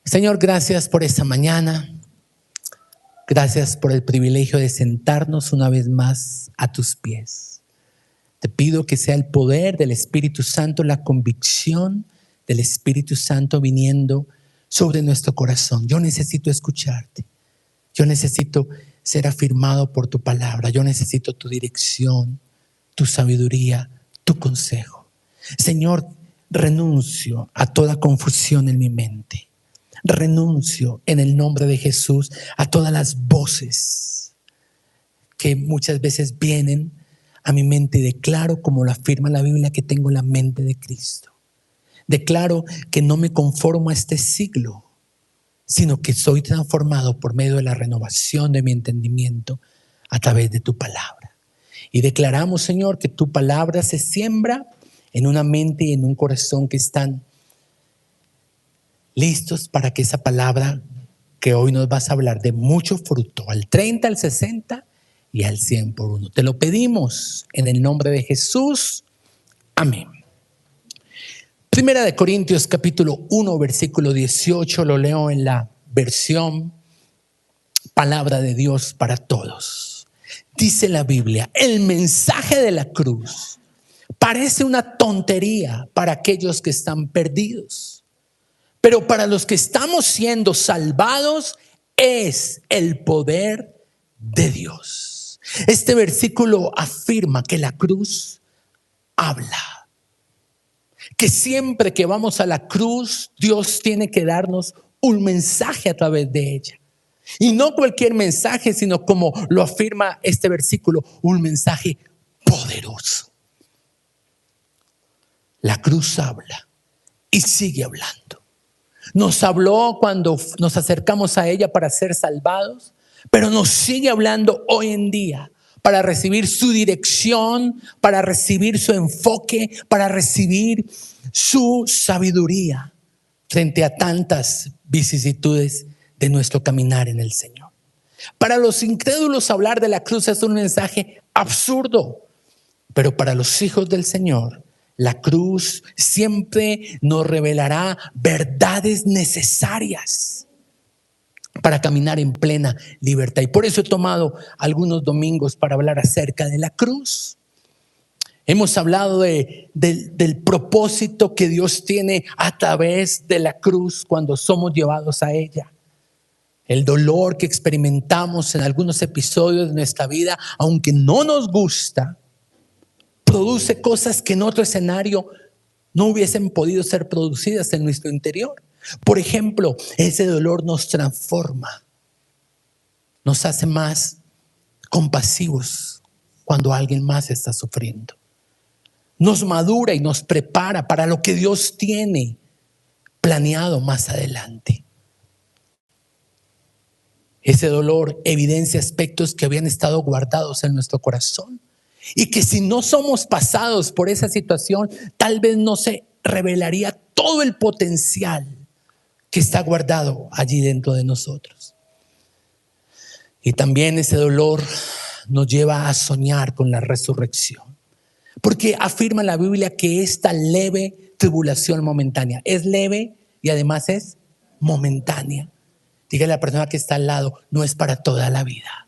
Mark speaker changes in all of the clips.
Speaker 1: Señor, gracias por esta mañana. Gracias por el privilegio de sentarnos una vez más a tus pies. Te pido que sea el poder del Espíritu Santo, la convicción del Espíritu Santo viniendo sobre nuestro corazón. Yo necesito escucharte. Yo necesito ser afirmado por tu palabra. Yo necesito tu dirección, tu sabiduría, tu consejo. Señor, renuncio a toda confusión en mi mente. Renuncio en el nombre de Jesús a todas las voces que muchas veces vienen a mi mente y declaro, como lo afirma la Biblia, que tengo la mente de Cristo. Declaro que no me conformo a este siglo, sino que soy transformado por medio de la renovación de mi entendimiento a través de tu palabra. Y declaramos, Señor, que tu palabra se siembra en una mente y en un corazón que están listos para que esa palabra que hoy nos vas a hablar de mucho fruto, al 30, al 60 y al 100 por uno. Te lo pedimos en el nombre de Jesús. Amén. Primera de Corintios capítulo 1 versículo 18, lo leo en la versión Palabra de Dios para Todos. Dice la Biblia: el mensaje de la cruz parece una tontería para aquellos que están perdidos, pero para los que estamos siendo salvados es el poder de Dios. Este versículo afirma que la cruz habla, que siempre que vamos a la cruz, Dios tiene que darnos un mensaje a través de ella. Y no cualquier mensaje, sino, como lo afirma este versículo, un mensaje poderoso. La cruz habla y sigue hablando. Nos habló cuando nos acercamos a ella para ser salvados, pero nos sigue hablando hoy en día para recibir su dirección, para recibir su enfoque, para recibir su sabiduría frente a tantas vicisitudes de nuestro caminar en el Señor. Para los incrédulos, hablar de la cruz es un mensaje absurdo, pero para los hijos del Señor, la cruz siempre nos revelará verdades necesarias para caminar en plena libertad. Y por eso he tomado algunos domingos para hablar acerca de la cruz. Hemos hablado del propósito que Dios tiene a través de la cruz cuando somos llevados a ella. El dolor que experimentamos en algunos episodios de nuestra vida, aunque no nos gusta, produce cosas que en otro escenario no hubiesen podido ser producidas en nuestro interior. Por ejemplo, ese dolor nos transforma, nos hace más compasivos cuando alguien más está sufriendo. Nos madura y nos prepara para lo que Dios tiene planeado más adelante. Ese dolor evidencia aspectos que habían estado guardados en nuestro corazón y que si no somos pasados por esa situación, tal vez no se revelaría todo el potencial que está guardado allí dentro de nosotros. Y también ese dolor nos lleva a soñar con la resurrección, porque afirma la Biblia que esta leve tribulación momentánea es leve y además es momentánea. Dígale a la persona que está al lado: no es para toda la vida.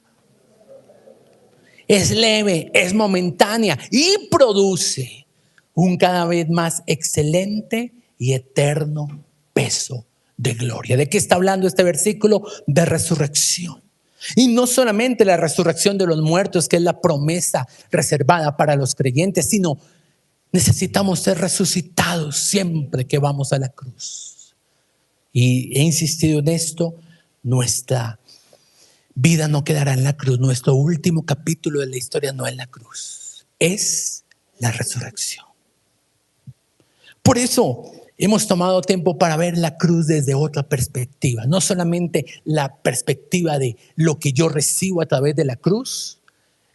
Speaker 1: Es leve, es momentánea y produce un cada vez más excelente y eterno peso de gloria. ¿De qué está hablando este versículo? De resurrección. Y no solamente la resurrección de los muertos, que es la promesa reservada para los creyentes, sino necesitamos ser resucitados siempre que vamos a la cruz. Y he insistido en esto: nuestra vida no quedará en la cruz. Nuestro último capítulo de la historia no es la cruz, es la resurrección. Por eso hemos tomado tiempo para ver la cruz desde otra perspectiva. No solamente la perspectiva de lo que yo recibo a través de la cruz,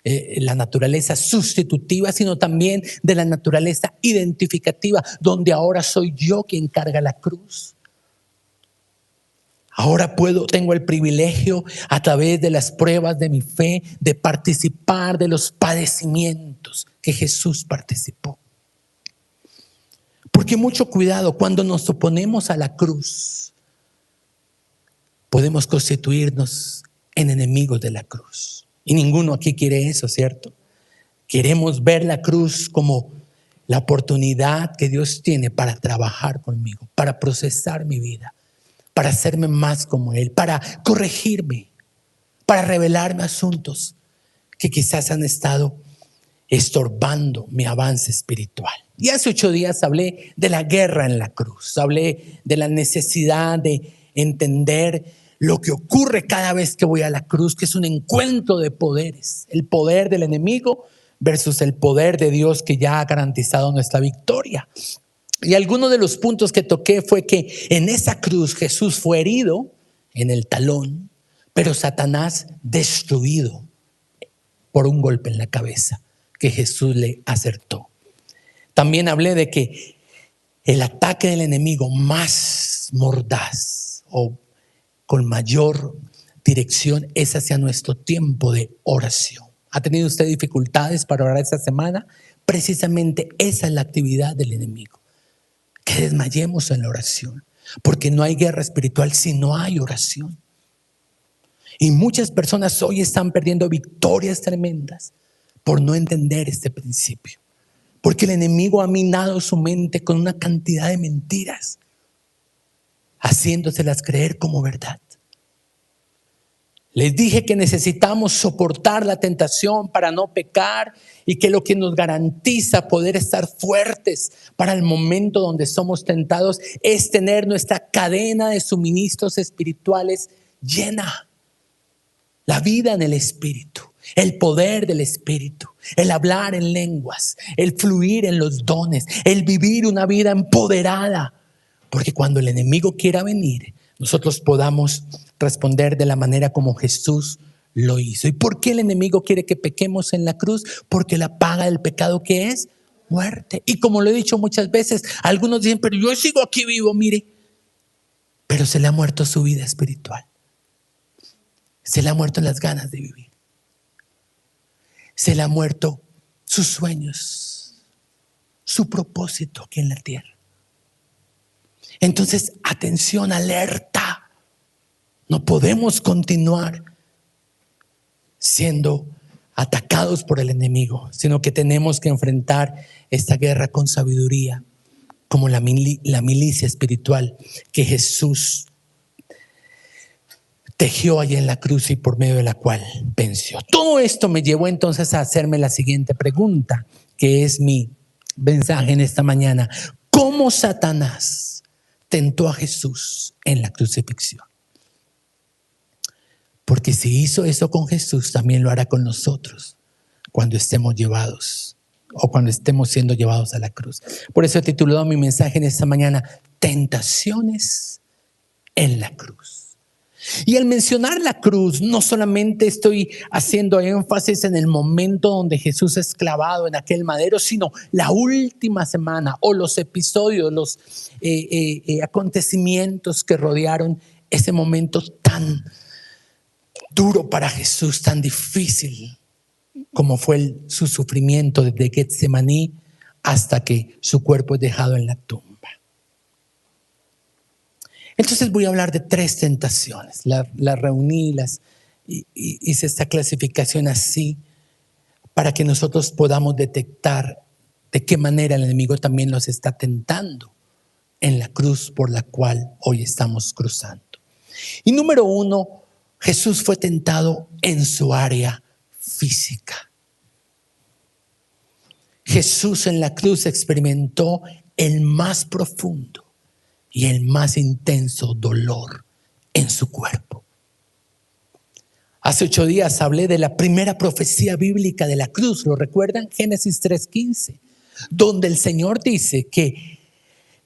Speaker 1: la naturaleza sustitutiva, sino también de la naturaleza identificativa, donde ahora soy yo quien carga la cruz. Ahora tengo el privilegio, a través de las pruebas de mi fe, de participar de los padecimientos que Jesús participó. Porque mucho cuidado cuando nos oponemos a la cruz. podemos constituirnos en enemigos de la cruz. Y ninguno aquí quiere eso, ¿cierto? Queremos ver la cruz como la oportunidad que Dios tiene para trabajar conmigo, para procesar mi vida, para hacerme más como Él, para corregirme, para revelarme asuntos que quizás han estado estorbando mi avance espiritual. Y hace 8 días hablé de la guerra en la cruz, hablé de la necesidad de entender lo que ocurre cada vez que voy a la cruz, que es un encuentro de poderes, el poder del enemigo versus el poder de Dios que ya ha garantizado nuestra victoria. Y alguno de los puntos que toqué fue que en esa cruz Jesús fue herido en el talón, pero Satanás destruido por un golpe en la cabeza que Jesús le acertó. También hablé de que el ataque del enemigo más mordaz o con mayor dirección es hacia nuestro tiempo de oración. ¿Ha tenido usted dificultades para orar esta semana? Precisamente esa es la actividad del enemigo. Que desmayemos en la oración, porque no hay guerra espiritual si no hay oración. Y muchas personas hoy están perdiendo victorias tremendas por no entender este principio. Porque el enemigo ha minado su mente con una cantidad de mentiras, haciéndoselas creer como verdad. Les dije que necesitamos soportar la tentación para no pecar y que lo que nos garantiza poder estar fuertes para el momento donde somos tentados es tener nuestra cadena de suministros espirituales llena. La vida en el Espíritu, el poder del Espíritu, el hablar en lenguas, el fluir en los dones, el vivir una vida empoderada. Porque cuando el enemigo quiera venir, nosotros podamos responder de la manera como Jesús lo hizo. ¿Y por qué el enemigo quiere que pequemos en la cruz? Porque la paga del pecado, ¿qué es? Muerte. Y como lo he dicho muchas veces, algunos dicen, pero yo sigo aquí vivo, mire. Pero se le ha muerto su vida espiritual. Se le ha muerto las ganas de vivir. Se le ha muerto sus sueños, su propósito aquí en la tierra. Entonces, atención, alerta. No podemos continuar siendo atacados por el enemigo, sino que tenemos que enfrentar esta guerra con sabiduría, como la milicia espiritual que Jesús tejió allí en la cruz y por medio de la cual venció. Todo esto me llevó entonces a hacerme la siguiente pregunta, que es mi mensaje en esta mañana. ¿Cómo Satanás tentó a Jesús en la crucifixión? Porque si hizo eso con Jesús, también lo hará con nosotros cuando estemos llevados o cuando estemos siendo llevados a la cruz. Por eso he titulado mi mensaje en esta mañana, Tentaciones en la cruz. Y al mencionar la cruz, no solamente estoy haciendo énfasis en el momento donde Jesús es clavado en aquel madero, sino la última semana o los episodios, los acontecimientos que rodearon ese momento tan duro para Jesús, tan difícil como fue su sufrimiento desde Getsemaní hasta que su cuerpo es dejado en la tumba. Entonces voy a hablar de 3 tentaciones. Las reuní, hice esta clasificación así para que nosotros podamos detectar de qué manera el enemigo también nos está tentando en la cruz por la cual hoy estamos cruzando. Y número 1, Jesús fue tentado en su área física. Jesús en la cruz experimentó el más profundo y el más intenso dolor en su cuerpo. Hace 8 días hablé de la primera profecía bíblica de la cruz, ¿lo recuerdan? Génesis 3:15, donde el Señor dice que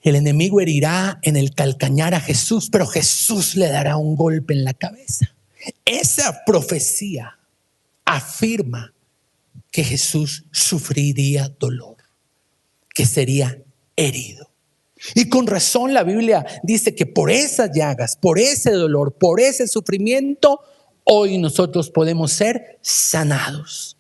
Speaker 1: el enemigo herirá en el calcañar a Jesús, pero Jesús le dará un golpe en la cabeza. Esa profecía afirma que Jesús sufriría dolor, que sería herido. Y con razón la Biblia dice que por esas llagas, por ese dolor, por ese sufrimiento, hoy nosotros podemos ser sanados.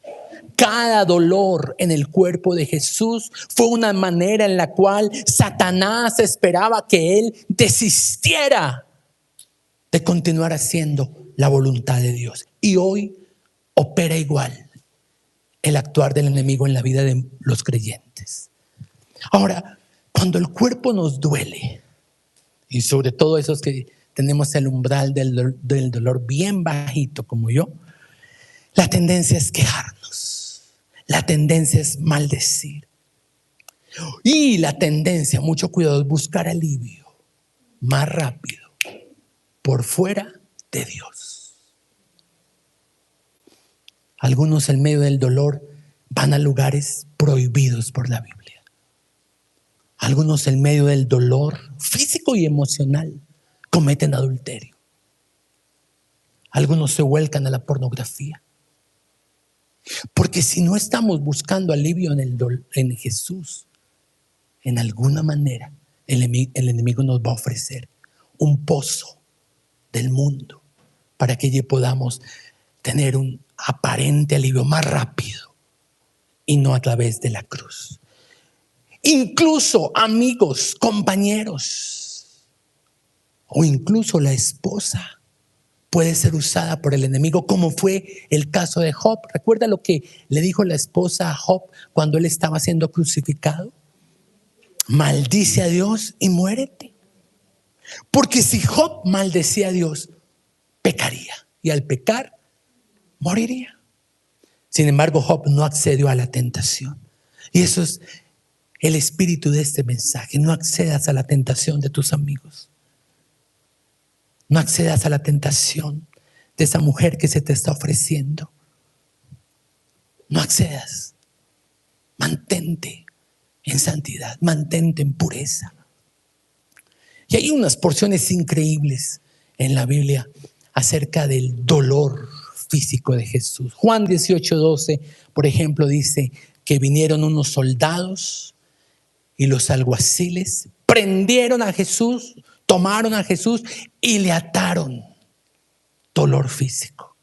Speaker 1: Cada dolor en el cuerpo de Jesús fue una manera en la cual Satanás esperaba que él desistiera de continuar haciendo la voluntad de Dios. Y hoy opera igual el actuar del enemigo en la vida de los creyentes. Ahora, cuando el cuerpo nos duele, y sobre todo esos que tenemos el umbral del dolor bien bajito como yo, la tendencia es quejarnos, la tendencia es maldecir y la tendencia, mucho cuidado, es buscar alivio más rápido por fuera de Dios. Algunos en medio del dolor van a lugares prohibidos por la Biblia. Algunos en medio del dolor físico y emocional cometen adulterio. Algunos se vuelcan a la pornografía. Porque si no estamos buscando alivio en Jesús, en alguna manera el enemigo nos va a ofrecer un pozo del mundo para que allí podamos tener un aparente alivio más rápido y no a través de la cruz. Incluso amigos, compañeros o incluso la esposa puede ser usada por el enemigo, como fue el caso de Job. ¿Recuerda lo que le dijo la esposa a Job cuando él estaba siendo crucificado? Maldice a Dios y muérete. Porque si Job maldecía a Dios, pecaría, y al pecar moriría. Sin embargo, Job no accedió a la tentación. Y eso es el espíritu de este mensaje. No accedas a la tentación de tus amigos. No accedas a la tentación de esa mujer que se te está ofreciendo. No accedas. Mantente en santidad, mantente en pureza. Y hay unas porciones increíbles en la Biblia acerca del dolor físico de Jesús. Juan 18:12, por ejemplo, dice que vinieron unos soldados y los alguaciles prendieron a Jesús, tomaron a Jesús y le ataron. Dolor físico.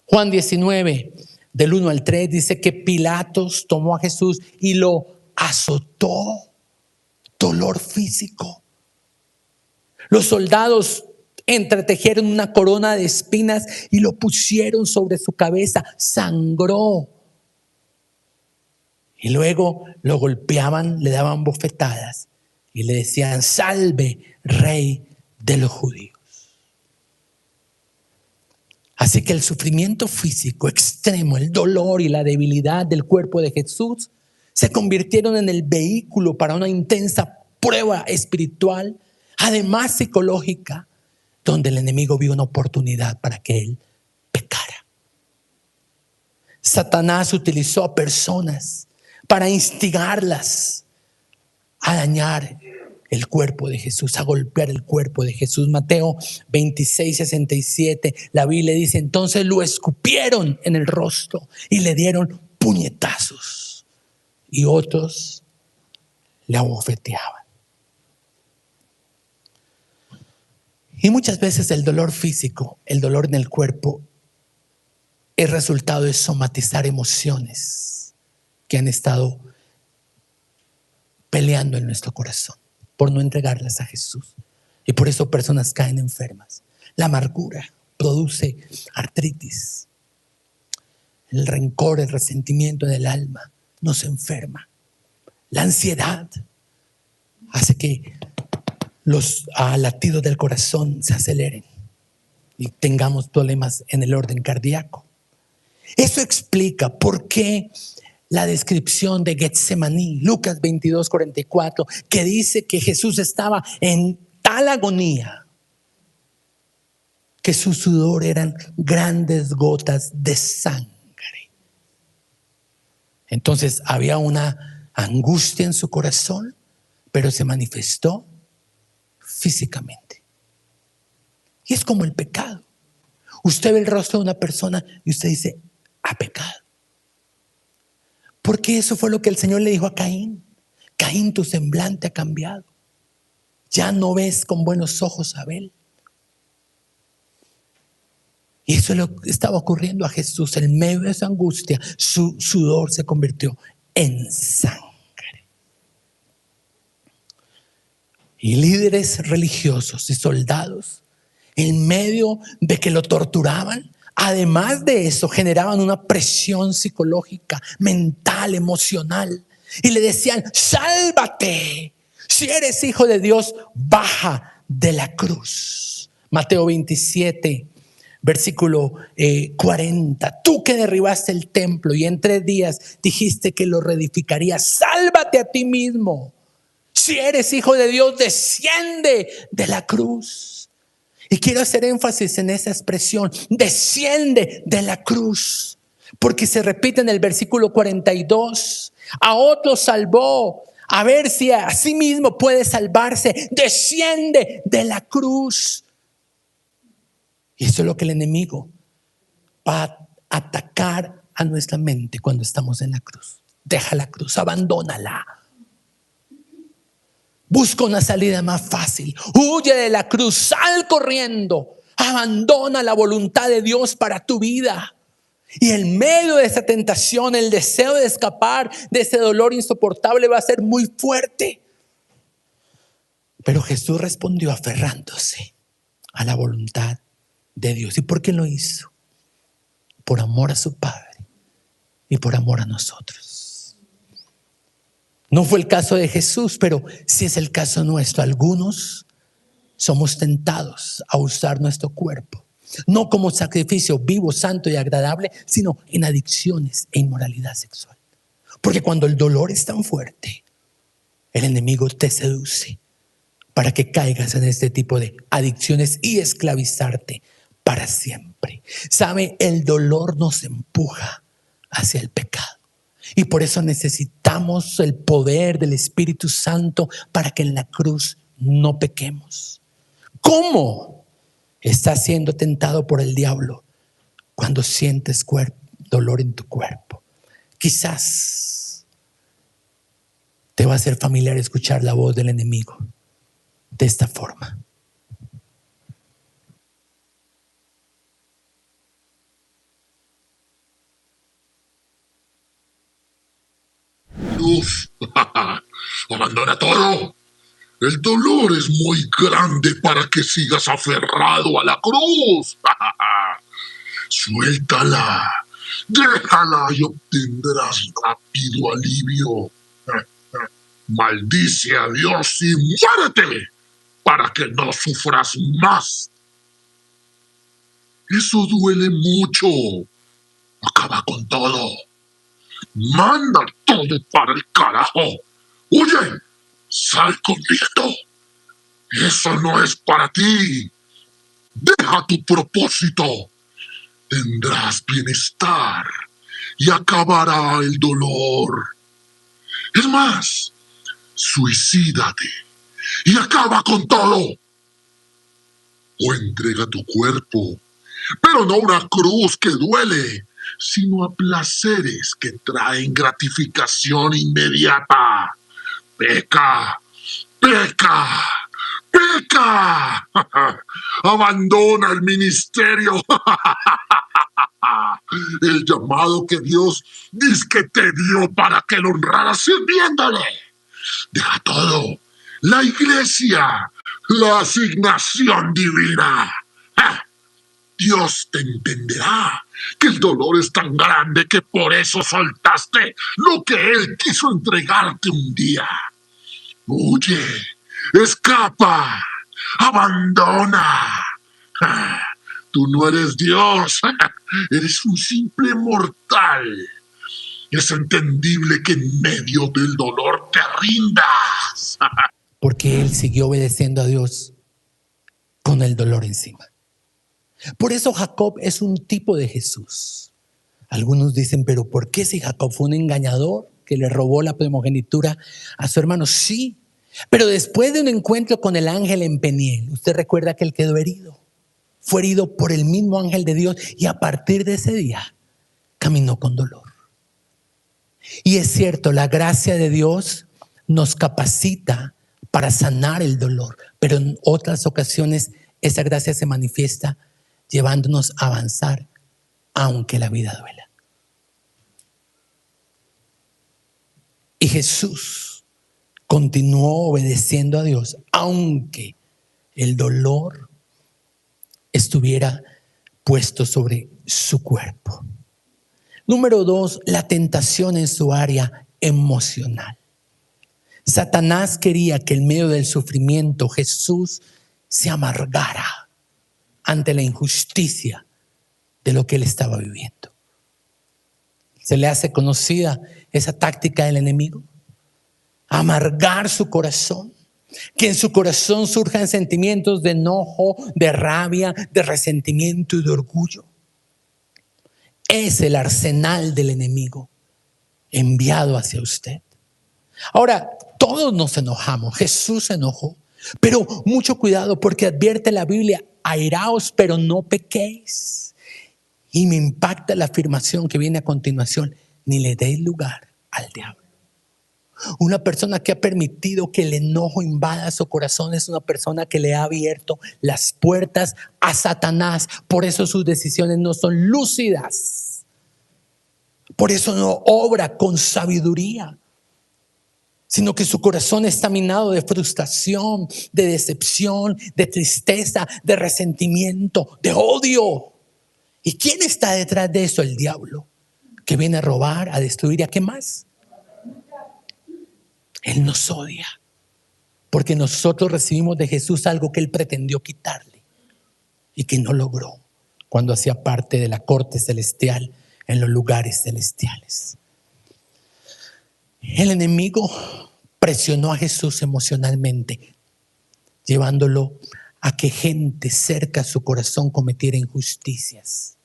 Speaker 1: Juan 19, del 1 al 3, dice que Pilatos tomó a Jesús y lo azotó. Dolor físico. Los soldados entretejieron una corona de espinas y lo pusieron sobre su cabeza. Sangró. Y luego lo golpeaban, le daban bofetadas y le decían: salve, rey de los judíos. Así que el sufrimiento físico extremo, el dolor y la debilidad del cuerpo de Jesús se convirtieron en el vehículo para una intensa prueba espiritual, además psicológica, donde el enemigo vio una oportunidad para que él pecara. Satanás utilizó a personas para instigarlas a dañar el cuerpo de Jesús, a golpear el cuerpo de Jesús. Mateo 26:67, la Biblia dice: entonces lo escupieron en el rostro y le dieron puñetazos, y otros le abofeteaban. Y muchas veces el dolor físico, el dolor en el cuerpo, es resultado de somatizar emociones que han estado peleando en nuestro corazón por no entregarlas a Jesús. Y por eso personas caen enfermas. La amargura produce artritis. El rencor, el resentimiento del alma nos enferma. La ansiedad hace que los latidos del corazón se aceleren y tengamos problemas en el orden cardíaco. Eso explica por qué la descripción de Getsemaní, Lucas 22:44, que dice que Jesús estaba en tal agonía que su sudor eran grandes gotas de sangre. Entonces había una angustia en su corazón, pero se manifestó físicamente. Y es como el pecado. Usted ve el rostro de una persona y usted dice: ha pecado. Porque eso fue lo que el Señor le dijo a Caín. Caín, tu semblante ha cambiado. Ya no ves con buenos ojos a Abel. Y eso es lo que estaba ocurriendo a Jesús. En medio de esa angustia, su sudor se convirtió en sangre. Y líderes religiosos y soldados en medio de que lo torturaban, además de eso, generaban una presión psicológica, mental, emocional. Y le decían: sálvate. Si eres hijo de Dios, baja de la cruz. Mateo 27, versículo 40. Tú que derribaste el templo y en 3 días dijiste que lo reedificarías, sálvate a ti mismo. Si eres hijo de Dios, desciende de la cruz. Y quiero hacer énfasis en esa expresión: desciende de la cruz, porque se repite en el versículo 42. A otro salvó, a ver si a sí mismo puede salvarse. Desciende de la cruz. Y eso es lo que el enemigo va a atacar a nuestra mente cuando estamos en la cruz. Deja la cruz, abandónala. Busca una salida más fácil. Huye de la cruz, sal corriendo. Abandona la voluntad de Dios para tu vida. Y en medio de esa tentación, el deseo de escapar de ese dolor insoportable va a ser muy fuerte. Pero Jesús respondió aferrándose a la voluntad de Dios. ¿Y por qué lo hizo? Por amor a su Padre y por amor a nosotros. No fue el caso de Jesús, pero sí es el caso nuestro. Algunos somos tentados a usar nuestro cuerpo, no como sacrificio vivo, santo y agradable, sino en adicciones e inmoralidad sexual. Porque cuando el dolor es tan fuerte, el enemigo te seduce para que caigas en este tipo de adicciones y esclavizarte para siempre. ¿Sabe? El dolor nos empuja hacia el pecado. Y por eso necesitamos el poder del Espíritu Santo para que en la cruz no pequemos. ¿Cómo estás siendo tentado por el diablo cuando sientes dolor en tu cuerpo? Quizás te va a ser familiar escuchar la voz del enemigo de esta forma.
Speaker 2: Abandona todo. El dolor es muy grande para que sigas aferrado a la cruz. Suéltala, déjala y obtendrás rápido alivio. Maldice a Dios y muérete para que no sufras más. Eso duele mucho. Acaba con todo. Manda todo para el carajo. ¡Huye! ¡Sal corriendo! Eso no es para ti. Deja tu propósito. Tendrás bienestar y acabará el dolor. Es más, suicídate y acaba con todo. O entrega tu cuerpo, pero no una cruz que duele, sino a placeres que traen gratificación inmediata. Peca, peca, peca. Abandona el ministerio. El llamado que Dios dice que te dio para que lo honraras sirviéndole. Deja todo. La iglesia, la asignación divina. Dios te entenderá que el dolor es tan grande que por eso soltaste lo que Él quiso entregarte un día. Huye, escapa, abandona. Tú no eres Dios, eres un simple mortal. Es entendible que en medio del dolor te rindas.
Speaker 1: Porque él siguió obedeciendo a Dios con el dolor encima. Por eso Jacob es un tipo de Jesús. Algunos dicen: pero ¿por qué si Jacob fue un engañador que le robó la primogenitura a su hermano? Sí, pero después de un encuentro con el ángel en Peniel, usted recuerda que él quedó herido. Fue herido por el mismo ángel de Dios y a partir de ese día caminó con dolor. Y es cierto, la gracia de Dios nos capacita para sanar el dolor, pero en otras ocasiones esa gracia se manifiesta llevándonos a avanzar aunque la vida duela. Y Jesús continuó obedeciendo a Dios aunque el dolor estuviera puesto sobre su cuerpo. Número 2, la tentación en su área emocional. Satanás quería que en medio del sufrimiento Jesús se amargara ante la injusticia de lo que él estaba viviendo. ¿Se le hace conocida esa táctica del enemigo? Amargar su corazón. Que en su corazón surjan sentimientos de enojo, de rabia, de resentimiento y de orgullo. Es el arsenal del enemigo enviado hacia usted. Ahora, todos nos enojamos. Jesús se enojó. Pero mucho cuidado, porque advierte la Biblia: airaos, pero no pequéis. Y me impacta la afirmación que viene a continuación: ni le deis lugar al diablo. Una persona que ha permitido que el enojo invada su corazón es una persona que le ha abierto las puertas a Satanás. Por eso sus decisiones no son lúcidas. Por eso no obra con sabiduría, sino que su corazón está minado de frustración, de decepción, de tristeza, de resentimiento, de odio. ¿Y quién está detrás de eso? El diablo, que viene a robar, a destruir y a qué más. Él nos odia porque nosotros recibimos de Jesús algo que él pretendió quitarle y que no logró cuando hacía parte de la corte celestial en los lugares celestiales. El enemigo presionó a Jesús emocionalmente, llevándolo a que gente cerca a su corazón cometiera injusticias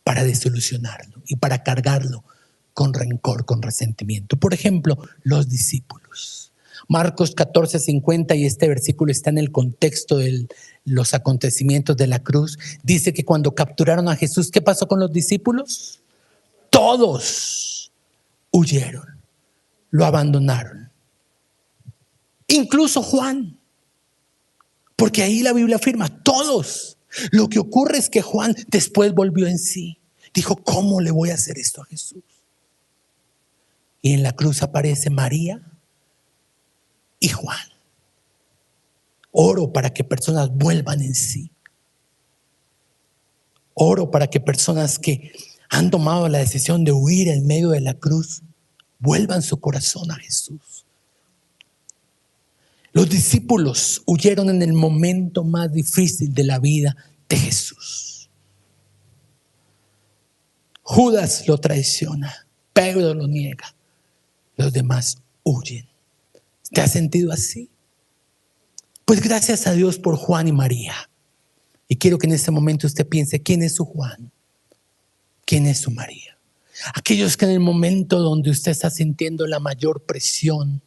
Speaker 1: para desilusionarlo y para cargarlo con rencor, con resentimiento. Por ejemplo, los discípulos. Marcos 14:50, y este versículo está en el contexto de los acontecimientos de la cruz. Dice que cuando capturaron a Jesús, ¿qué pasó con los discípulos? Todos huyeron, lo abandonaron. Incluso Juan, porque ahí la Biblia afirma, todos. Lo que ocurre es que Juan después volvió en sí. Dijo: ¿cómo le voy a hacer esto a Jesús? Y en la cruz aparece María y Juan. Oro para que personas vuelvan en sí. Oro para que personas que han tomado la decisión de huir en medio de la cruz vuelvan su corazón a Jesús. Los discípulos huyeron en el momento más difícil de la vida de Jesús. Judas lo traiciona, Pedro lo niega, los demás huyen. ¿Te has sentido así? Pues gracias a Dios por Juan y María. Y quiero que en este momento usted piense: ¿quién es su Juan? ¿Quién es su María? Aquellos que en el momento donde usted está sintiendo la mayor presión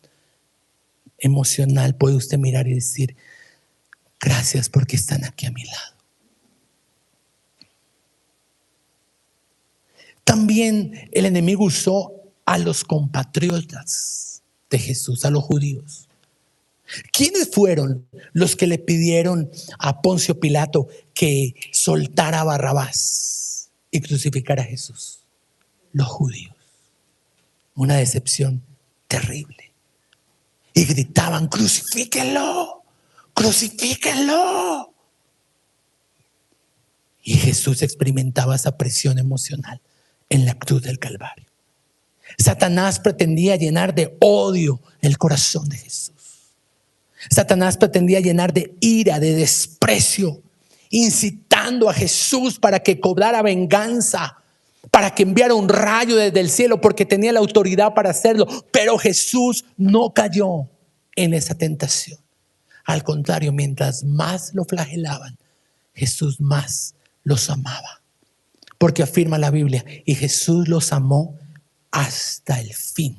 Speaker 1: emocional, puede usted mirar y decir: gracias porque están aquí a mi lado. También el enemigo usó a los compatriotas de Jesús, a los judíos. ¿Quiénes fueron los que le pidieron a Poncio Pilato que soltara a Barrabás y crucificara a Jesús? Los judíos. Una decepción terrible. Y gritaban: crucifíquenlo, crucifíquenlo. Y Jesús experimentaba esa presión emocional en la cruz del Calvario. Satanás pretendía llenar de odio el corazón de Jesús. Satanás pretendía llenar de ira, de desprecio, incitando a Jesús para que cobrara venganza, para que enviara un rayo desde el cielo, porque tenía la autoridad para hacerlo. Pero Jesús no cayó en esa tentación. Al contrario, mientras más lo flagelaban, Jesús más los amaba. Porque afirma la Biblia: y Jesús los amó hasta el fin.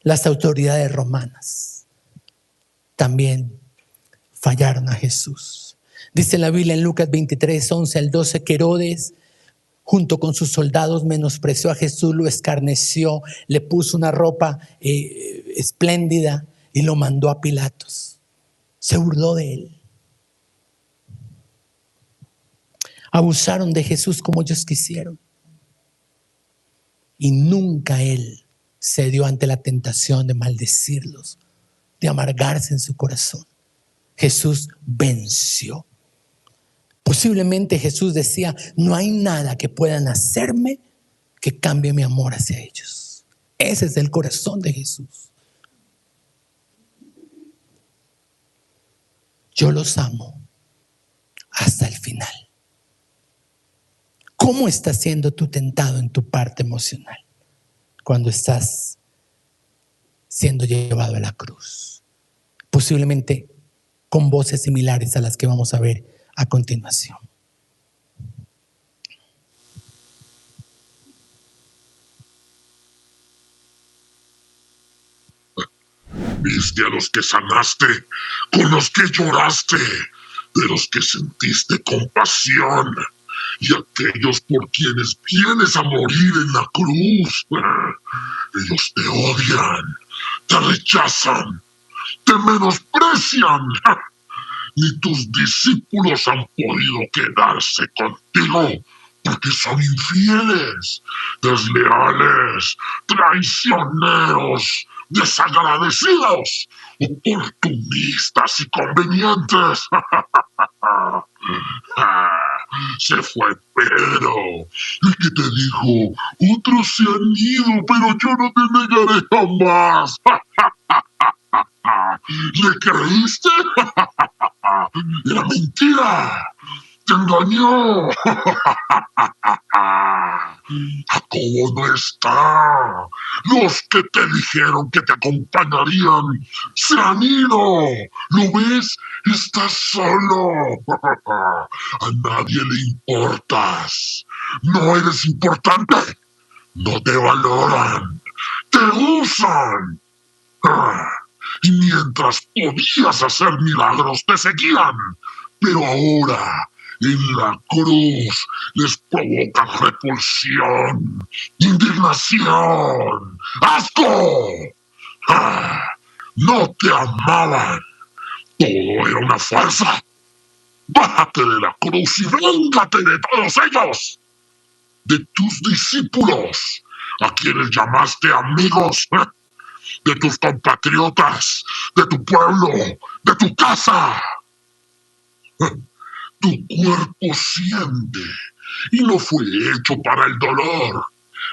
Speaker 1: Las autoridades romanas también fallaron a Jesús. Dice la Biblia en Lucas 23:11-12 que Herodes, junto con sus soldados, menospreció a Jesús, lo escarneció, le puso una ropa espléndida y lo mandó a Pilatos. Se burló de él. Abusaron de Jesús como ellos quisieron. Y nunca él cedió ante la tentación de maldecirlos, de amargarse en su corazón. Jesús venció. Posiblemente Jesús decía, no hay nada que puedan hacerme que cambie mi amor hacia ellos. Ese es el corazón de Jesús. Yo los amo hasta el final. ¿Cómo estás siendo tú tentado en tu parte emocional cuando estás siendo llevado a la cruz? Posiblemente con voces similares a las que vamos a ver a continuación.
Speaker 2: Viste a los que sanaste, con los que lloraste, de los que sentiste compasión, y aquellos por quienes vienes a morir en la cruz. Ellos te odian, te rechazan, te menosprecian. Ni tus discípulos han podido quedarse contigo porque son infieles, desleales, traicioneros, desagradecidos, oportunistas y convenientes. Se fue Pedro, el que te dijo, otros se han ido, pero yo no te negaré jamás. ¿Le creíste? Era mentira. Te engañó. Jacobo no está. Los que te dijeron que te acompañarían se han ido. ¿Lo ves? Estás solo. A nadie le importas. No eres importante. No te valoran. Te usan. Y mientras podías hacer milagros, te seguían. Pero ahora, en la cruz, les provocas repulsión, indignación, asco. No te amaban. Todo era una farsa. Bájate de la cruz y véngate de todos ellos. De tus discípulos, a quienes llamaste amigos. De tus compatriotas, de tu pueblo, de tu casa. Tu cuerpo siente y no fue hecho para el dolor,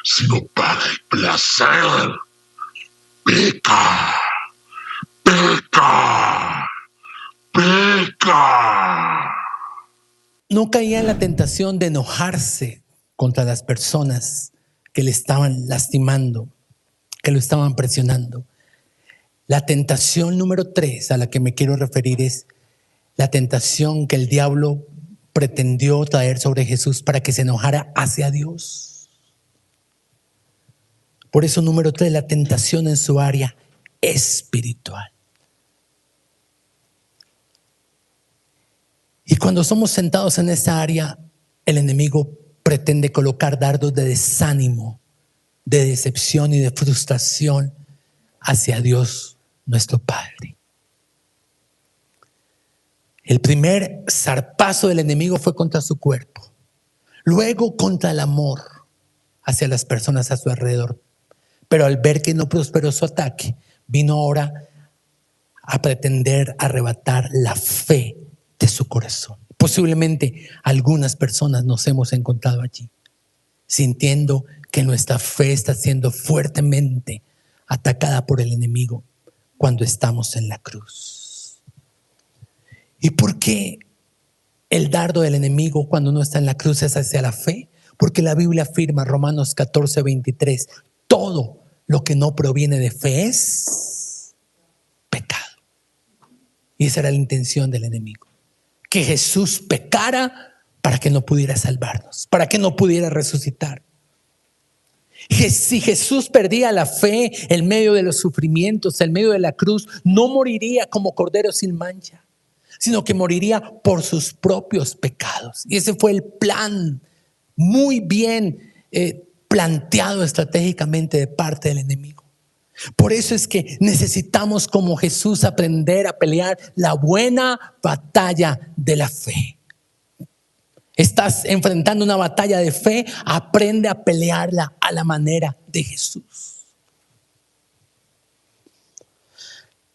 Speaker 2: sino para el placer. Peca, peca, peca.
Speaker 1: No caía en la tentación de enojarse contra las personas que le estaban lastimando, que lo estaban presionando. La tentación número 3 a la que me quiero referir es la tentación que el diablo pretendió traer sobre Jesús para que se enojara hacia Dios. Por eso, número 3, la tentación en su área espiritual. Y cuando somos sentados en esa área, el enemigo pretende colocar dardos de desánimo, de decepción y de frustración hacia Dios, nuestro Padre. El primer zarpazo del enemigo fue contra su cuerpo, luego contra el amor hacia las personas a su alrededor. Pero al ver que no prosperó su ataque, vino ahora a pretender arrebatar la fe de su corazón. Posiblemente algunas personas nos hemos encontrado allí, sintiendo que nuestra fe está siendo fuertemente atacada por el enemigo cuando estamos en la cruz. ¿Y por qué el dardo del enemigo cuando uno está en la cruz es hacia la fe? Porque la Biblia afirma, Romanos 14:23, todo lo que no proviene de fe es pecado. Y esa era la intención del enemigo, que Jesús pecara para que no pudiera salvarnos, para que no pudiera resucitar. Si Jesús perdía la fe en medio de los sufrimientos, en medio de la cruz, no moriría como cordero sin mancha, sino que moriría por sus propios pecados. Y ese fue el plan muy bien planteado estratégicamente de parte del enemigo. Por eso es que necesitamos, como Jesús, aprender a pelear la buena batalla de la fe. Estás enfrentando una batalla de fe, aprende a pelearla a la manera de Jesús.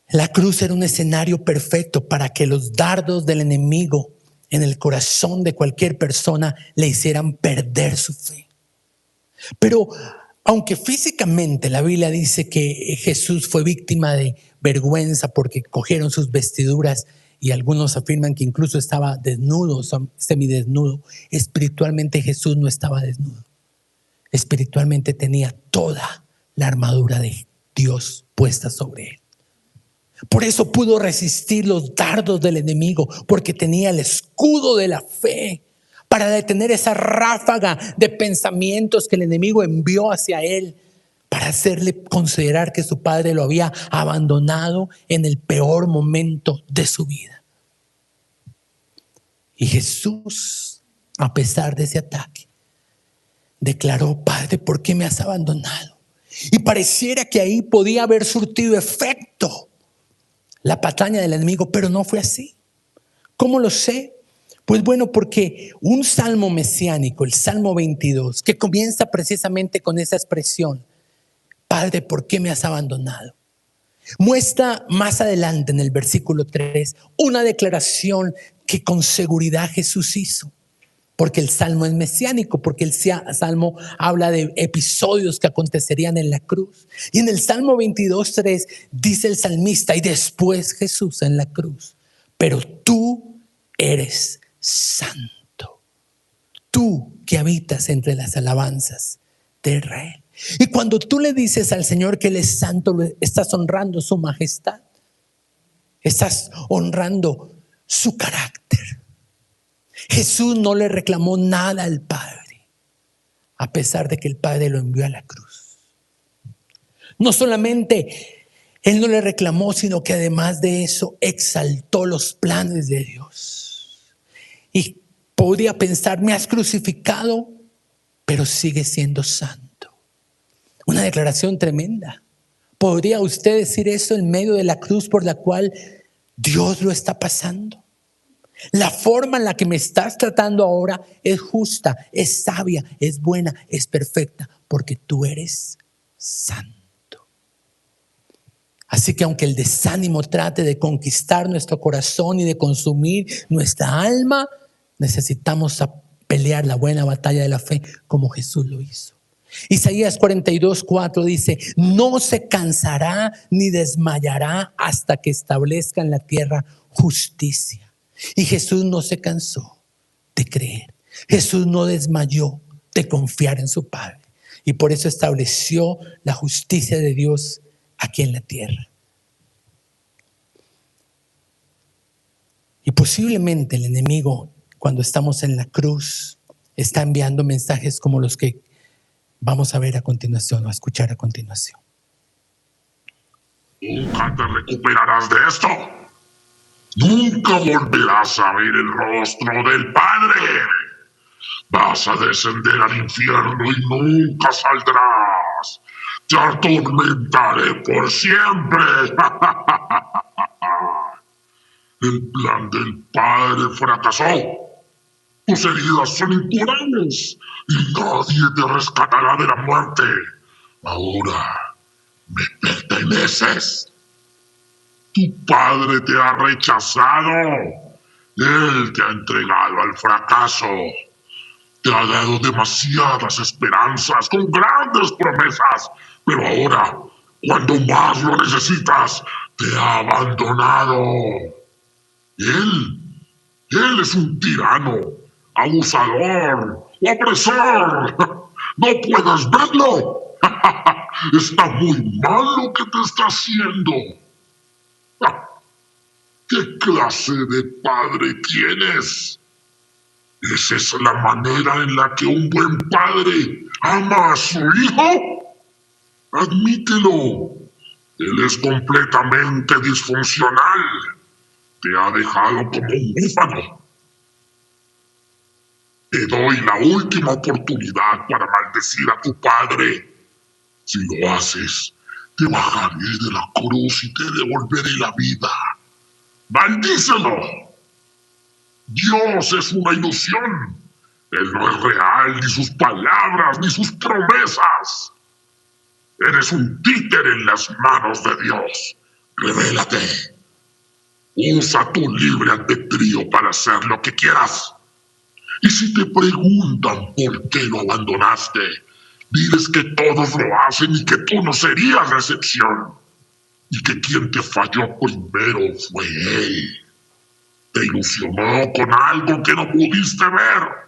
Speaker 1: La cruz era un escenario perfecto para que los dardos del enemigo en el corazón de cualquier persona le hicieran perder su fe. Pero aunque físicamente la Biblia dice que Jesús fue víctima de vergüenza porque cogieron sus vestiduras y algunos afirman que incluso estaba desnudo, semidesnudo, espiritualmente Jesús no estaba desnudo. Espiritualmente tenía toda la armadura de Dios puesta sobre él. Por eso pudo resistir los dardos del enemigo, porque tenía el escudo de la fe para detener esa ráfaga de pensamientos que el enemigo envió hacia él, para hacerle considerar que su padre lo había abandonado en el peor momento de su vida. Y Jesús, a pesar de ese ataque, declaró: Padre, ¿por qué me has abandonado? Y pareciera que ahí podía haber surtido efecto la patraña del enemigo, pero no fue así. ¿Cómo lo sé? Pues bueno, porque un salmo mesiánico, el Salmo 22, que comienza precisamente con esa expresión: Padre, ¿por qué me has abandonado?, muestra más adelante en el versículo 3 una declaración que con seguridad Jesús hizo. Porque el salmo es mesiánico, porque el salmo habla de episodios que acontecerían en la cruz. Y en el Salmo 22:3 dice el salmista: y después Jesús en la cruz, pero tú eres santo, tú que habitas entre las alabanzas de Israel. Y cuando tú le dices al Señor que Él es santo, estás honrando su majestad, estás honrando su carácter. Jesús no le reclamó nada al Padre, a pesar de que el Padre lo envió a la cruz. No solamente Él no le reclamó, sino que además de eso exaltó los planes de Dios. Y podría pensar: me has crucificado, pero sigue siendo santo. Una declaración tremenda. ¿Podría usted decir eso en medio de la cruz por la cual Dios lo está pasando? La forma en la que me estás tratando ahora es justa, es sabia, es buena, es perfecta, porque tú eres santo. Así que aunque el desánimo trate de conquistar nuestro corazón y de consumir nuestra alma, necesitamos pelear la buena batalla de la fe como Jesús lo hizo. Isaías 42:4 dice: no se cansará ni desmayará hasta que establezca en la tierra justicia. Y Jesús no se cansó de creer. Jesús no desmayó de confiar en su Padre. Y por eso estableció la justicia de Dios aquí en la tierra. Y posiblemente el enemigo, cuando estamos en la cruz, está enviando mensajes como los que vamos a ver a continuación o a escuchar a continuación.
Speaker 2: Nunca te recuperarás de esto. Nunca volverás a ver el rostro del Padre. Vas a descender al infierno y nunca saldrás. Te atormentaré por siempre. El plan del Padre fracasó. Tus heridas son incurables y nadie te rescatará de la muerte. Ahora me perteneces. Tu padre te ha rechazado. Él te ha entregado al fracaso. Te ha dado demasiadas esperanzas con grandes promesas, pero ahora, cuando más lo necesitas, te ha abandonado. Él es un tirano, abusador, opresor. No puedes verlo. Está muy mal lo que te está haciendo. ¿Qué clase de padre tienes? ¿Esa es la manera en la que un buen padre ama a su hijo? Admítelo. Él es completamente disfuncional. Te ha dejado como un huérfano. Te doy la última oportunidad para maldecir a tu padre. Si lo haces, te bajaré de la cruz y te devolveré la vida. ¡Maldícelo! Dios es una ilusión. Él no es real, ni sus palabras, ni sus promesas. Eres un títere en las manos de Dios. Revélate. Usa tu libre albedrío para hacer lo que quieras. Y si te preguntan por qué lo abandonaste, diles que todos lo hacen y que tú no serías la excepción. Y que quien te falló primero fue él. Te ilusionó con algo que no pudiste ver.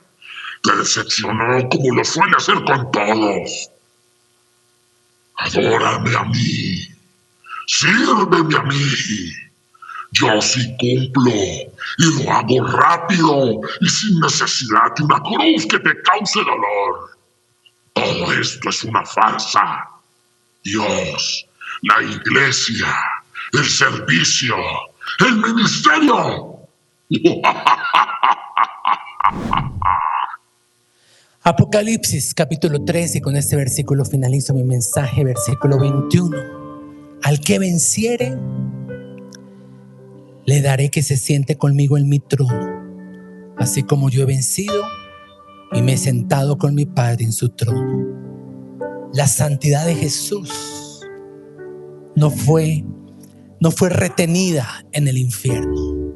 Speaker 2: Te decepcionó como lo suele hacer con todos. Adórame a mí. Sírveme a mí. Yo sí cumplo y lo hago rápido y sin necesidad de una cruz que te cause dolor. Todo esto es una farsa. Dios, la iglesia, el servicio, el ministerio.
Speaker 1: Apocalipsis capítulo 13, con este versículo finalizo mi mensaje, versículo 21. Al que venciere, le daré que se siente conmigo en mi trono, así como yo he vencido y me he sentado con mi Padre en su trono. La santidad de Jesús no fue retenida en el infierno.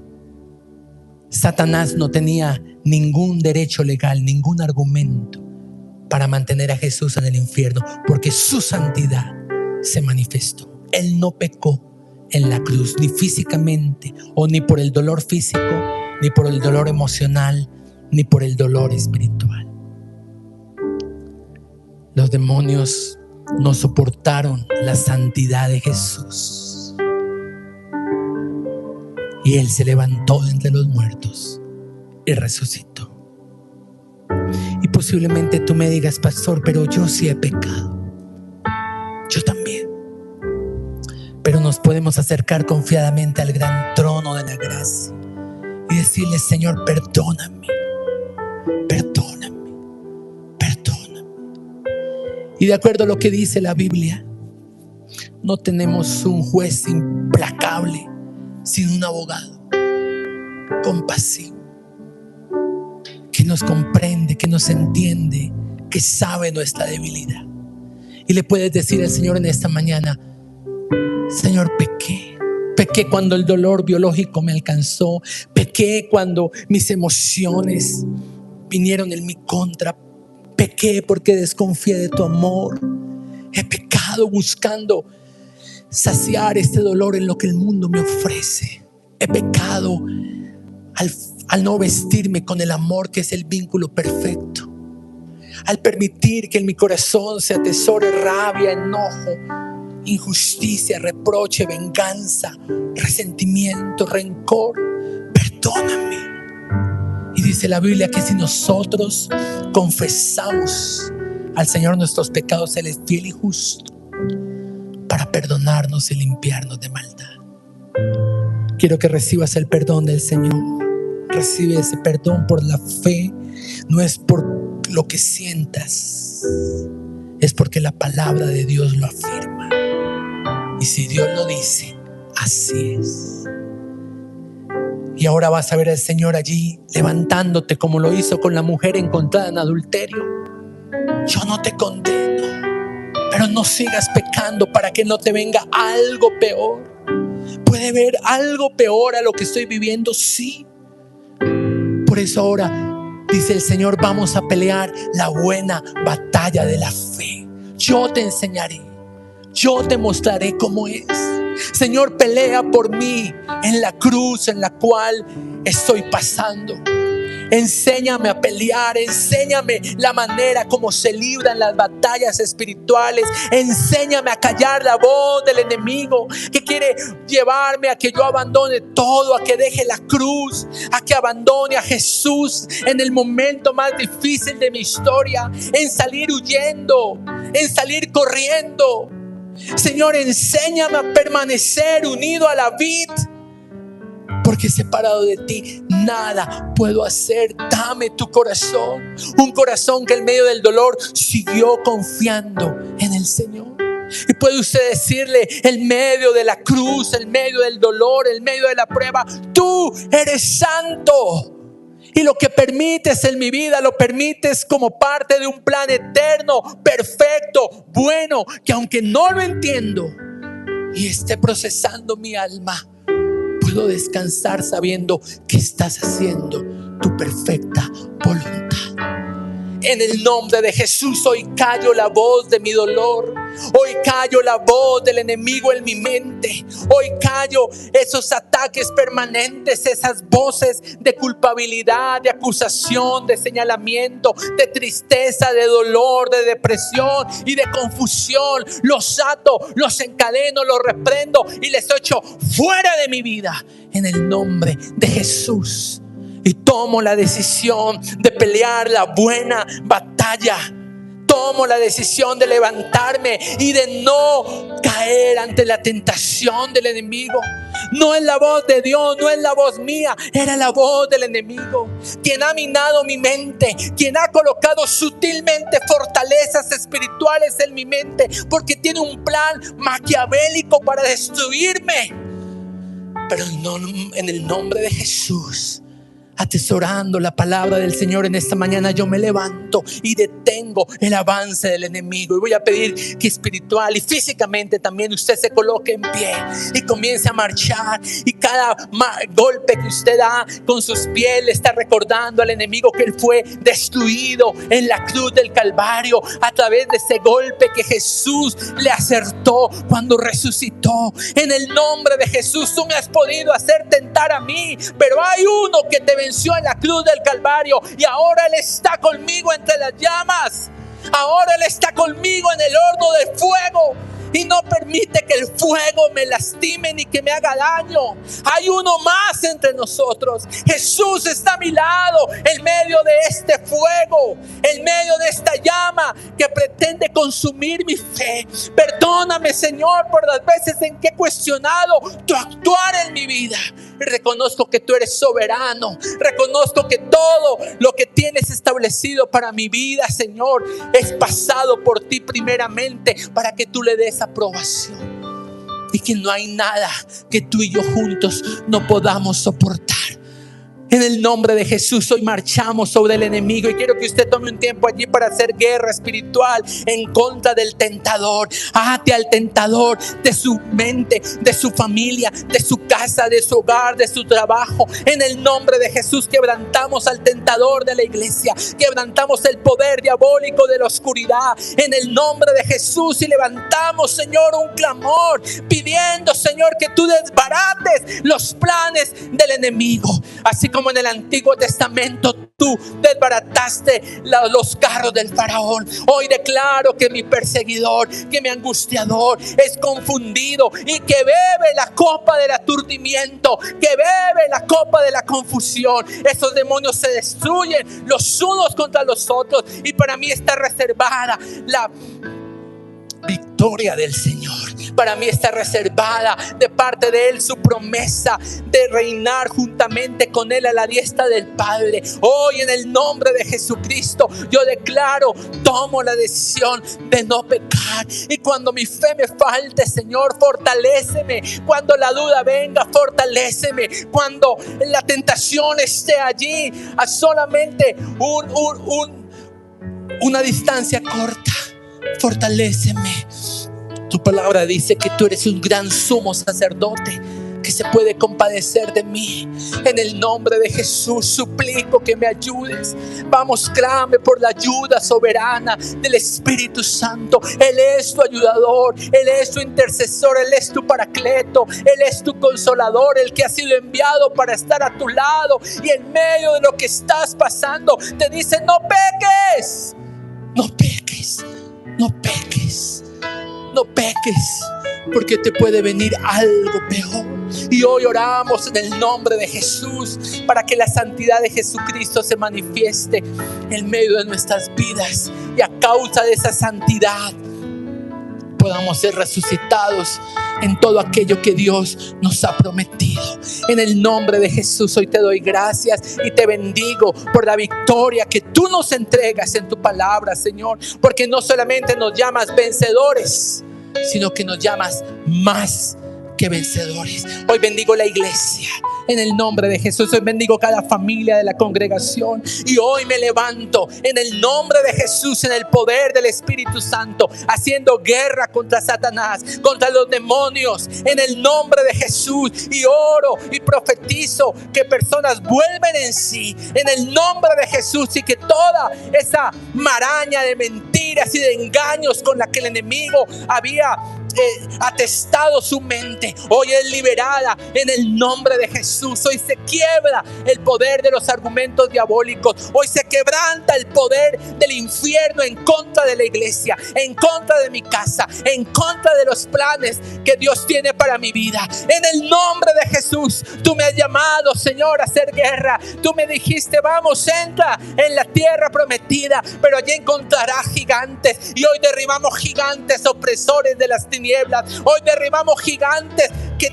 Speaker 1: Satanás no tenía ningún derecho legal, ningún argumento para mantener a Jesús en el infierno, porque su santidad se manifestó. Él no pecó en la cruz, ni físicamente, o ni por el dolor físico, ni por el dolor emocional, ni por el dolor espiritual. Los demonios no soportaron la santidad de Jesús. Y Él se levantó de entre los muertos y resucitó. Y posiblemente tú me digas, pastor, pero yo sí he pecado. Yo también. Pero nos podemos acercar confiadamente al gran trono de la gracia y decirle, Señor, perdóname, perdóname, perdóname. Y de acuerdo a lo que dice la Biblia, no tenemos un juez implacable, sino un abogado compasivo, que nos comprende, que nos entiende, que sabe nuestra debilidad. Y le puedes decir al Señor en esta mañana, Señor, pequé cuando el dolor biológico me alcanzó, pequé cuando mis emociones vinieron en mi contra, pequé porque desconfié de tu amor, he pecado buscando saciar este dolor en lo que el mundo me ofrece, he pecado al no vestirme con el amor que es el vínculo perfecto, al permitir que en mi corazón se atesore rabia, enojo, injusticia, reproche, venganza, resentimiento, rencor. Perdóname. Y dice la Biblia que si nosotros confesamos al Señor nuestros pecados, Él es fiel y justo para perdonarnos y limpiarnos de maldad. Quiero que recibas el perdón del Señor. Recibe ese perdón por la fe. No es por lo que sientas, es porque la palabra de Dios lo afirma. Y si Dios lo dice, así es. Y ahora vas a ver al Señor allí levantándote como lo hizo con la mujer encontrada en adulterio. Yo no te condeno, pero no sigas pecando para que no te venga algo peor. Puede haber algo peor a lo que estoy viviendo, sí. Por eso ahora dice el Señor, vamos a pelear la buena batalla de la fe. Yo te enseñaré. Yo te mostraré cómo es. Señor, pelea por mí en la cruz en la cual estoy pasando. Enséñame a pelear, enséñame la manera como se libran las batallas espirituales. Enséñame a callar la voz del enemigo que quiere llevarme a que yo abandone todo, a que deje la cruz, a que abandone a Jesús en el momento más difícil de mi historia, en salir huyendo, en salir corriendo. Señor, enséñame a permanecer unido a la vid, porque separado de ti nada puedo hacer. Dame tu corazón, un corazón que en medio del dolor siguió confiando en el Señor. Y puede usted decirle, en medio de la cruz, en medio del dolor, en medio de la prueba, tú eres santo. Y lo que permites en mi vida, lo permites como parte de un plan eterno, perfecto, bueno, que aunque no lo entiendo, y esté procesando mi alma, puedo descansar sabiendo que estás haciendo tu perfecta voluntad. En el nombre de Jesús, hoy callo la voz de mi dolor. Hoy callo la voz del enemigo en mi mente. Hoy callo esos ataques permanentes, esas voces de culpabilidad, de acusación, de señalamiento, de tristeza, de dolor, de depresión y de confusión. Los ato, los encadeno, los reprendo y les echo fuera de mi vida en el nombre de Jesús. Y tomo la decisión de pelear la buena batalla. Tomo la decisión de levantarme y de no caer ante la tentación del enemigo. No es la voz de Dios, no es la voz mía, era la voz del enemigo, quien ha minado mi mente, quien ha colocado sutilmente fortalezas espirituales en mi mente, porque tiene un plan maquiavélico para destruirme. Pero no, en el nombre de Jesús, atesorando la palabra del Señor en esta mañana, yo me levanto y detengo el avance del enemigo. Y voy a pedir que espiritual y físicamente también usted se coloque en pie y comience a marchar. Y cada golpe que usted da con sus pies le está recordando al enemigo que él fue destruido en la cruz del Calvario a través de ese golpe que Jesús le acertó cuando resucitó. En el nombre de Jesús, tú me has podido hacer tentar a mí, pero hay uno que te venció en la cruz del Calvario y ahora Él está conmigo entre las llamas. Ahora Él está conmigo en el horno de fuego y no permite que el fuego me lastime ni que me haga daño. Hay uno más entre nosotros. Jesús está a mi lado en medio de este fuego, en medio de esta llama que pretende consumir mi fe. Perdóname, Señor, por las veces en que he cuestionado tu actuar en mi vida. Reconozco que tú eres soberano. Reconozco que todo lo que tienes establecido para mi vida, Señor, es pasado por ti primeramente para que tú le des aprobación. Y que no hay nada que tú y yo juntos no podamos soportar. En el nombre de Jesús, hoy marchamos sobre el enemigo y quiero que usted tome un tiempo allí para hacer guerra espiritual en contra del tentador. Ate al tentador de su mente, de su familia, de su casa, de su hogar, de su trabajo. En el nombre de Jesús quebrantamos al tentador de la iglesia, quebrantamos el poder diabólico de la oscuridad en el nombre de Jesús y levantamos, Señor, un clamor pidiendo, Señor, que tú desbarates los planes del enemigo. Así como en el Antiguo Testamento tú desbarataste los carros del faraón, hoy declaro que mi perseguidor, que mi angustiador es confundido y que bebe la copa del aturdimiento, que bebe la copa de la confusión. Esos demonios se destruyen los unos contra los otros y para mí está reservada la victoria del Señor. Para mí está reservada de parte de Él su promesa de reinar juntamente con Él a la diestra del Padre. Hoy en el nombre de Jesucristo yo declaro, tomo la decisión de no pecar. Y cuando mi fe me falte, Señor, fortaléceme. Cuando la duda venga, fortaléceme. Cuando la tentación esté allí a solamente una distancia corta, fortaléceme. Tu palabra dice que tú eres un gran sumo sacerdote que se puede compadecer de mí. En el nombre de Jesús suplico que me ayudes. Vamos, clame por la ayuda soberana del Espíritu Santo. Él es tu ayudador, Él es tu intercesor, Él es tu paracleto, Él es tu consolador, el que ha sido enviado para estar a tu lado. Y en medio de lo que estás pasando te dice: no peques, no peques, no peques, no peques, porque te puede venir algo peor. Y hoy oramos en el nombre de Jesús para que la santidad de Jesucristo se manifieste en medio de nuestras vidas, y a causa de esa santidad podamos ser resucitados en todo aquello que Dios nos ha prometido. En el nombre de Jesús hoy te doy gracias y te bendigo por la victoria que tú nos entregas en tu palabra, Señor, porque no solamente nos llamas vencedores, sino que nos llamas más que que vencedores. Hoy bendigo la iglesia en el nombre de Jesús. Hoy bendigo cada familia de la congregación. Y hoy me levanto en el nombre de Jesús, en el poder del Espíritu Santo, haciendo guerra contra Satanás, contra los demonios, en el nombre de Jesús. Y oro y profetizo que personas vuelven en sí, en el nombre de Jesús, y que toda esa maraña de mentiras y de engaños con la que el enemigo había atestado su mente, hoy es liberada en el nombre de Jesús. Hoy se quiebra el poder de los argumentos diabólicos. Hoy se quebranta el poder del infierno en contra de la iglesia, en contra de mi casa, en contra de los planes que Dios tiene para mi vida. En el nombre de Jesús, tú me has llamado, Señor, a hacer guerra. Tú me dijiste, vamos, entra en la tierra prometida, pero allí encontrarás gigantes. Y hoy derribamos gigantes opresores de las tinieblas. Hoy derribamos gigantes que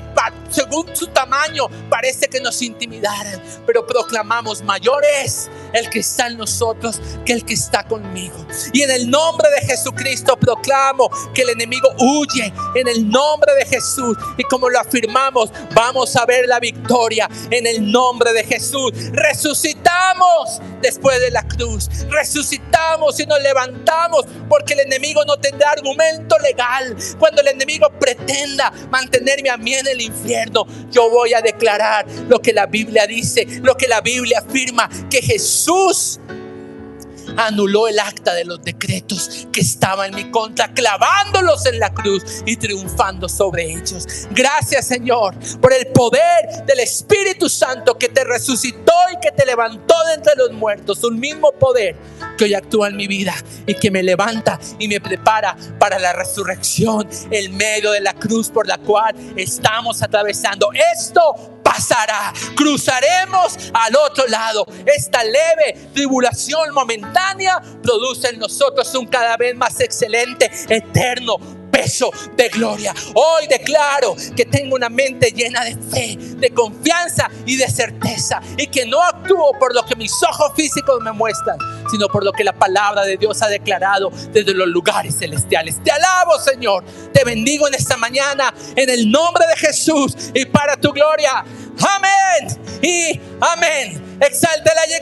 Speaker 1: según su tamaño parece que nos intimidaran, pero proclamamos: mayor es el que está en nosotros que el que está conmigo. Y en el nombre de Jesucristo proclamo que el enemigo huye en el nombre de Jesús, y como lo afirmamos, vamos a ver la victoria en el nombre de Jesús. Resucitamos después de la cruz, resucitamos y nos levantamos, porque el enemigo no tendrá argumento legal. Cuando el enemigo pretenda mantenerme a mí en el infierno, yo voy a declarar lo que la Biblia dice, lo que la Biblia afirma: que Jesús anuló el acta de los decretos que estaban en mi contra, clavándolos en la cruz y triunfando sobre ellos. Gracias, Señor, por el poder del Espíritu Santo que te resucitó y que te levantó de entre los muertos. Un mismo poder que hoy actúa en mi vida y que me levanta y me prepara para la resurrección en medio de la cruz por la cual estamos atravesando. Esto pasará, cruzaremos al otro lado. Esta leve tribulación momentánea produce en nosotros un cada vez más excelente, eterno peso de gloria. Hoy declaro que tengo una mente llena de fe, de confianza y de certeza, y que no actúo por lo que mis ojos físicos me muestran, sino por lo que la palabra de Dios ha declarado desde los lugares celestiales. Te alabo, Señor, te bendigo en esta mañana en el nombre de Jesús y para tu gloria. Amén y amén. Exáltala y